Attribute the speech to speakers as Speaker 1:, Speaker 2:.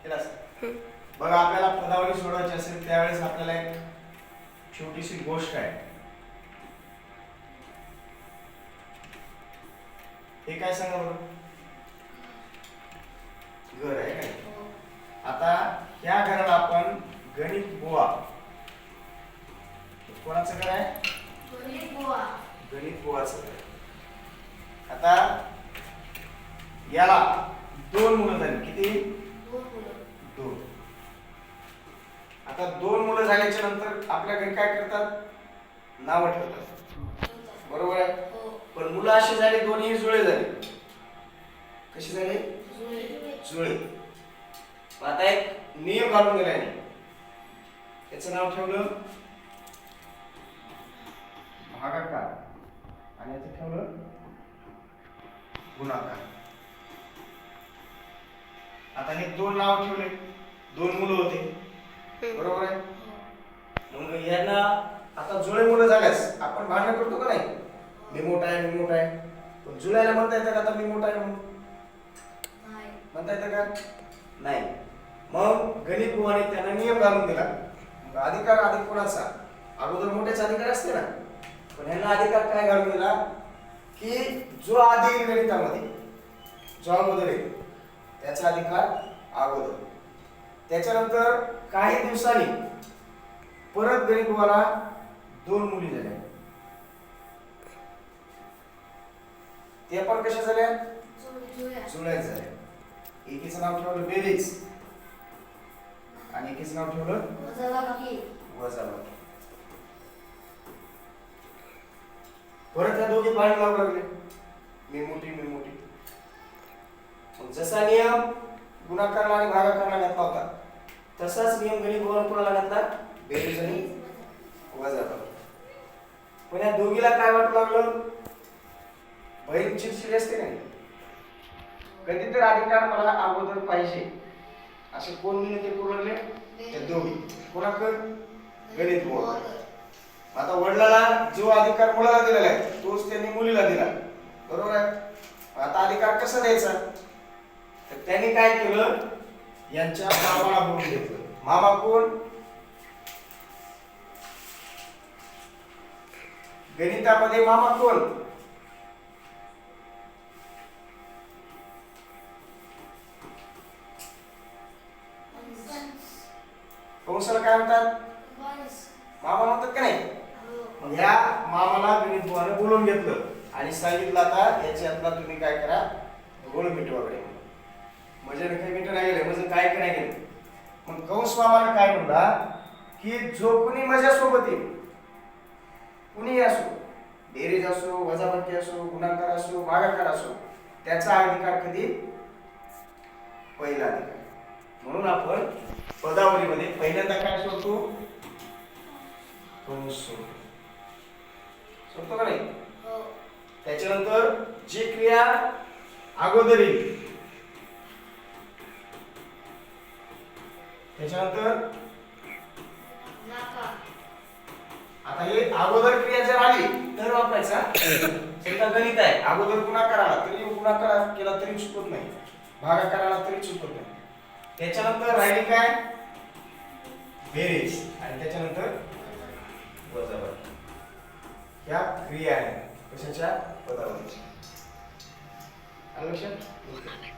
Speaker 1: बघा आपल्याला पदावली सोडवायची असेल त्यावेळेस आपल्याला एक छोटीशी गोष्ट आहे. हे काय सांगा बरं? घर आहे काय? आता ह्या घराला आपण गणित बुवा, कोणाचं घर आहे?
Speaker 2: गणित बुवा.
Speaker 1: गणित बुवाचं घर. आता याला दोन मुलं झाली. किती? दोन. आता दोन मुलं झाल्याच्या नंतर आपल्या घरी काय करतात? नाव ठेवतात. बरोबर आहे? पण मुलं अशी झाली दोन्ही जुळे झाले. कशी झाले? जुळे. आता एक नियम घालून दिलाय. त्याचं नाव ठेवलं भागाकार आणि याचं ठेवलं गुणाकार. आता हे दोन नाव ठेवले, दोन मुलं होते. बरोबर आहे? मग यांना आता जुळे मुलं झाल्यास आपण भांडण करतो का नाही? मी मोठा आहे, मी मोठा आहे. पण जुळ्याला म्हणता येतं का आता मी मोठा आहे म्हणून? म्हणता येतं का? नाही. मग गणित बुवाने त्यांना नियम घालून दिला. अधिकार अधिक कोणाचा? अगोदर मोठ्याचा अधिकार असते ना, पण यांना अधिकार काय घालून दिला की जो आधी गणितामध्ये जो अगोदर आहे त्याचा अधिकार अगोदर. त्याच्यानंतर काही दिवसांनी परत गणित बुवाला दोन मुली झाल्या. ते पण कशा झाल्या? जुळ्या झाल्या. एकीचं नाव ठेवलं बेरीज आणि एकीचं नाव ठेवलं वजाबाकी. परत त्या दोघी भांडण लावू लागले, मी मोठी मी मोठी. मग जसा नियम गुणाकारला आणि भागाकारला घातला होता तसाच नियम गणित बुवाने कोणाला घातला? बेरीज आणि वजाबाकी. पण या दोघीला काय वाटू लागलं? बहीण चिडचिडी असते नाही, कधी तर अधिकार मला अगोदर पाहिजे असे कोण विनंती करू लागले? त्या दोघी. कोणाकडे? गणित बुवा. आता वडिलाला जो अधिकार मुलाला दिलेला आहे तोच त्यांनी मुलीला दिला. बरोबर आहे? आता अधिकार कसा द्यायचा? तर त्यांनी काय केलं? यांच्या मामाला बोलून घेतलं. मामा कोण? गणितामध्ये मामा कोण? कंसाला काय म्हणतात? मामा म्हणतात का नाही? मग ह्या मामाला गणित बुवाने बोलून घेतलं आणि सांगितलं आता याच्यातला तुम्ही काय करा? गोळ मिटवाकडे. म्हणजे काही मिटव नाही गेले, म्हणजे काय नाही गेले. मग कंस मामाला काय म्हणला की जो कोणी माझ्यासोबत येईल, कुणी असो, बेरीज असो, वजाबाकी असो, गुणाकार असो, भागाकार असो, त्याचा अधिकार कधी? पहिला अधिकार. म्हणून आपण पदावलीमध्ये पहिल्यांदा काय सोडतो? कंस सोडतो का नाही? त्याच्यानंतर जी क्रिया अगोदर येईल त्याच्यानंतर आता हे अगोदर क्रिया जर आली तर वापरायचा. समजा गणित आहे, अगोदर गुणाकार आला तरी गुणाकार केला तरी चुकत नाही, भागाकार आला तरी चुकत नाही. त्याच्यानंतर राहिली काय? बेरीज आणि त्याच्यानंतर वजाबाकी. ह्या क्रिया आहेत कशाच्या? पदावलीच्या. आलं लक्षात?